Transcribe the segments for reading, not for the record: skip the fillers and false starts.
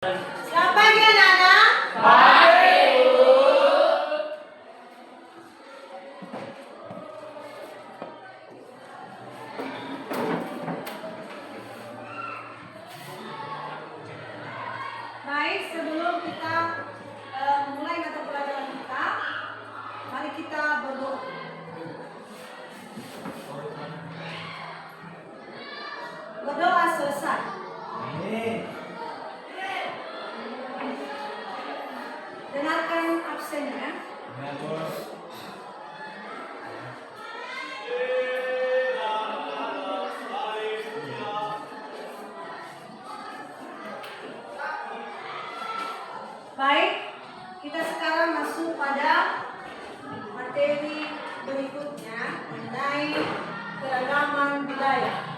Selamat pagi anak-anak. Pagi, Bu. Baik, sebelum kita mulai mata pelajaran kita, mari kita berdoa. Berdoa selesai. Dengarkan absennya. Baik, kita sekarang masuk pada materi berikutnya mengenai keragaman budaya.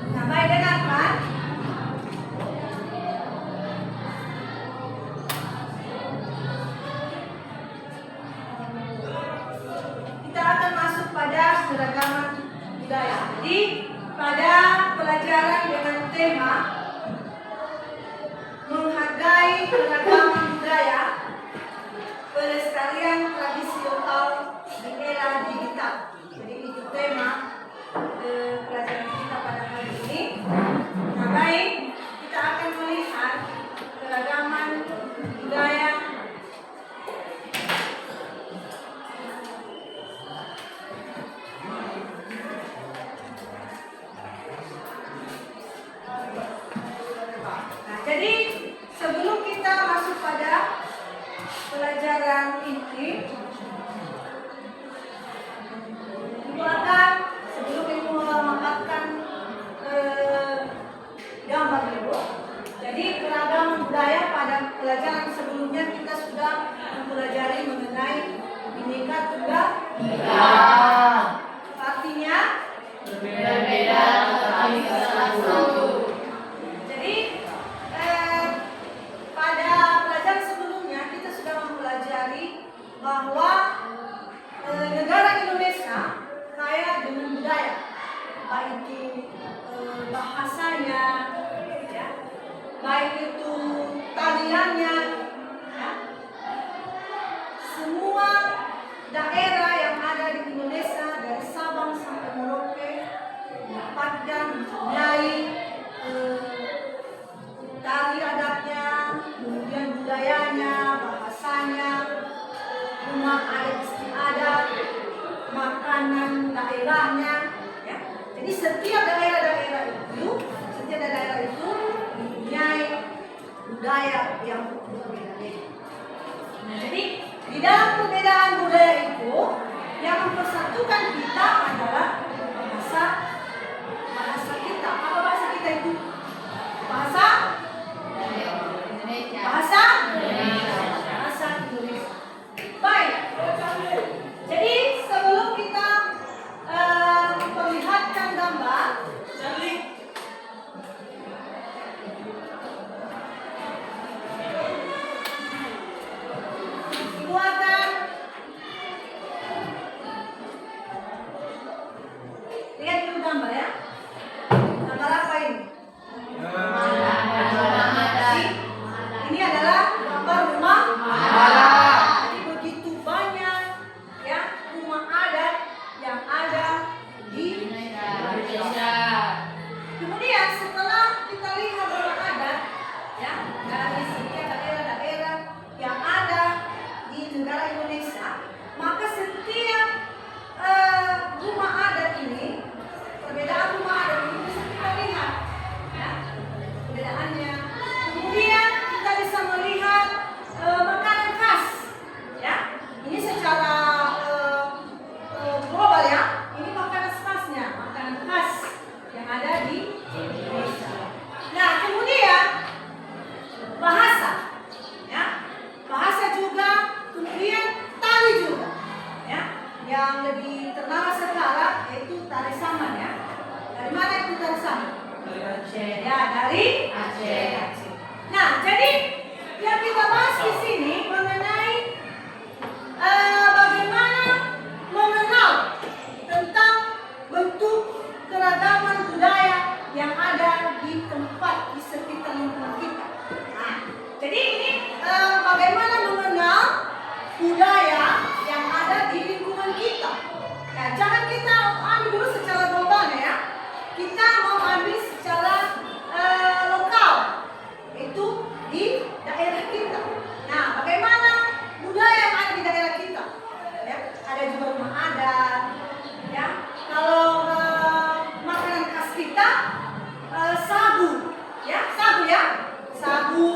Nah, baik dengarkan. Kita akan masuk pada keragaman budaya. Jadi, pada pelajaran dengan tema menghargai keragaman budaya, pelestarian tradisi lokal di era digital. Jadi itu tema pelajaran kita pada hari ini. Nah, baik, kita akan melihat keragaman budaya Nah, jadi sebelum kita masuk pada pelajaran ini, Ibu akan sebelum Ibu mengangkatkan gambar Ibu. Jadi keragaman budaya pada pelajaran sebelumnya kita sudah mempelajari mengenai Bhinneka Tunggal Ika. Artinya Berbeda tetapi satu. Jadi pada pelajaran sebelumnya kita sudah mempelajari bahwa negara Indonesia kaya dengan budaya, baik itu bahasanya, ya, baik itu tariannya, ya. Semua daerah yang ada di Indonesia dari Sabang sampai Merauke mendapatkan mempunyai tari adatnya, kemudian budayanya, bahasanya, rumah adat istiadat, makanan daerahnya, ya. Jadi setiap daerah itu mempunyai budaya yang berbeda-beda. Nah, jadi di dalam perbedaan budaya itu yang mempersatukan kita adalah bahasa kita. Apa bahasa kita itu? Bahasa Indonesia. Bahasa Indonesia. Baik. Jadi sebelum kita memperlihatkan gambar, Ibu akan lihat dulu Aceh. Ya, dari Aceh. Nah, jadi yang kita bahas di sini mengenai bagaimana mengenal tentang bentuk keragaman budaya yang ada di tempat di sekitar lingkungan kita. Nah, jadi ini bagaimana mengenal budaya yang ada di lingkungan kita. Nah, jangan kita ambil dulu secara global ya. Kita mau ambil secara lokal, itu di daerah kita. Nah, bagaimana budaya yang ada di daerah kita? Ya, ada juga rumah adat. Ya, kalau makanan khas kita sagu, ya, sagu,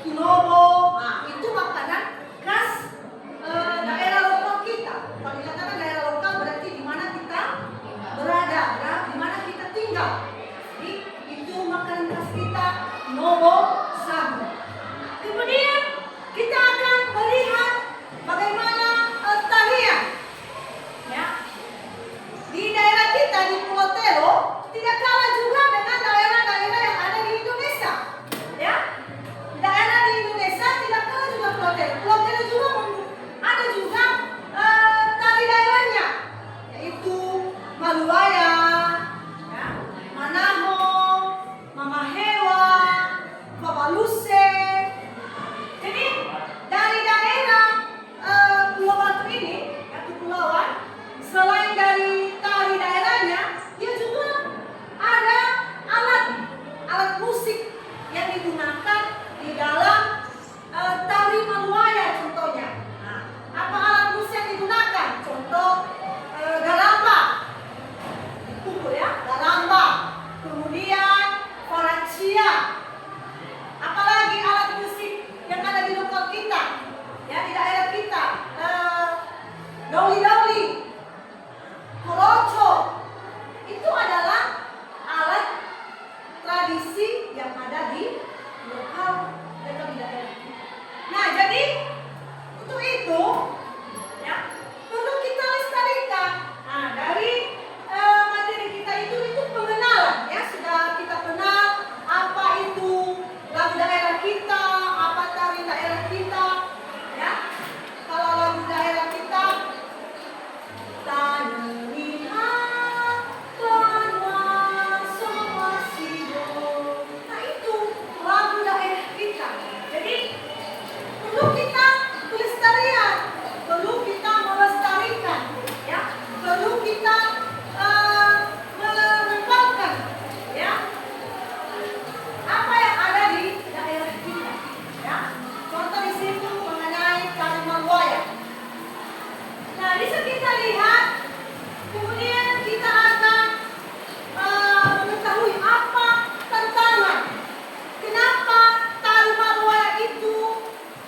kinobo. Nah, itu makanan khas daerah lokal kita. Kalau dikatakan daerah lokal berarti di mana kita berada, ya, di mana kita tinggal. Jadi itu makanan khas kita, kinobo, sagu. Kemudian kita akan melihat bagaimana tarian. Ya. Di daerah kita di Pulau Telo tidak kalah juga dengan daerah-daerah yang ada di Indonesia. Ya. Daerah di Indonesia tidak kalah juga Pulau Telo. Pulau Telo juga ada juga tari daerahnya, yaitu Maluaya, ya, Manaho, Mamahewa, Babaluse. Jadi dari daerah Pulau Batu ini, ya, kepulauan, selain dari tari daerahnya, dia juga ada alat musik yang digunakan di dalam tari Maluaya contohnya. Nah, apa alat musik yang digunakan? Contoh garamba, pukul ya, garamba. Kemudian koracia. Apalagi alat musik yang ada di lokal kita, ya, di daerah kita, doli-doli, koroco, itu adalah alat tradisi yang ada di lokal atau di daerah kita. Nah, jadi untuk itu, ya, perlu kita lestarikan. Nah, dari materi kita itu pengenalan, ya, sudah kita kenal apa itu lagu daerah kita, apa tari daerah kita, ya. Kalau lagu daerah kita, Tanelihat Tanwa Somasido. Nah, itu lagu daerah kita. Jadi perlu kita pelestarian, perlu kita melestarikan, ya, perlu kita mengembangkan, ya, apa yang ada di daerah kita, ya. Contoh di situ mengenai tari Maluaya. Nah, bisa kita lihat, kemudian kita akan mengetahui apa tantangan. Kenapa tari Maluaya itu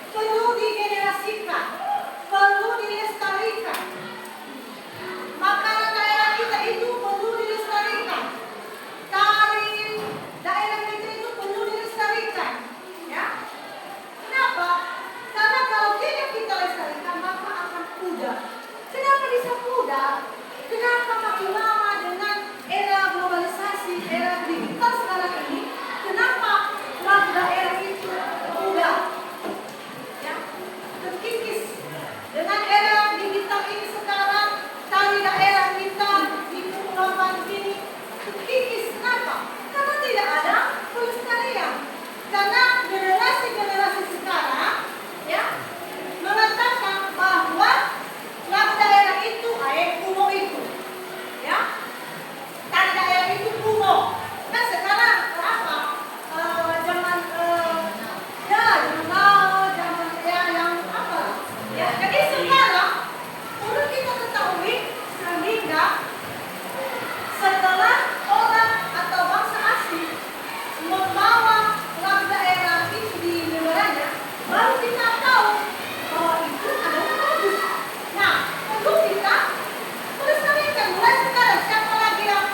perlu digenerasikan, perlu dilestarikan. Makanan daerah kita itu perlu dilestarikan. Tari daerah kita itu perlu dilestarikan, ya. Kenapa? Karena kalau tidak kita lestarikan maka akan pudar. Kenapa bisa pudar? Kenapa makin lama dengan era globalisasi, era digital sekarang ini, kenapa lagu daerah itu pudar? Ya, terkikis. Dengan era digital ini sekarang, tari daerah kita di Pulau Batu ini terkikis. Kenapa? Karena tidak ada pelestarian. Karena generasi-generasi sekarang, ya, mengatakan bahwa lagu daerah itu kuno itu, ya, tari daerah itu kuno. Nah, sekarang apa? Zaman ya, zaman now, zaman ya yang apa? Ya, jadi sekarang perlu kita ketahui sehingga setelah orang atau bangsa asing membawa lagu daerah itu di negaranya, baru kita tahu bahwa itu adalah bagus. Nah, perlu kita melestarikan mulai sekarang. Siapa lagi yang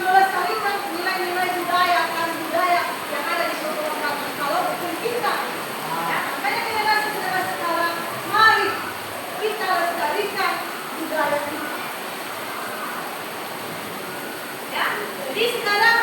melestarikan nilai-nilai budaya, tari budaya yang ada di Pulau Batu? Kalau bukan kita, ya, makanya generasi-generasi sekarang, mari kita lestarikan budaya kita. Ya, jadi sekarang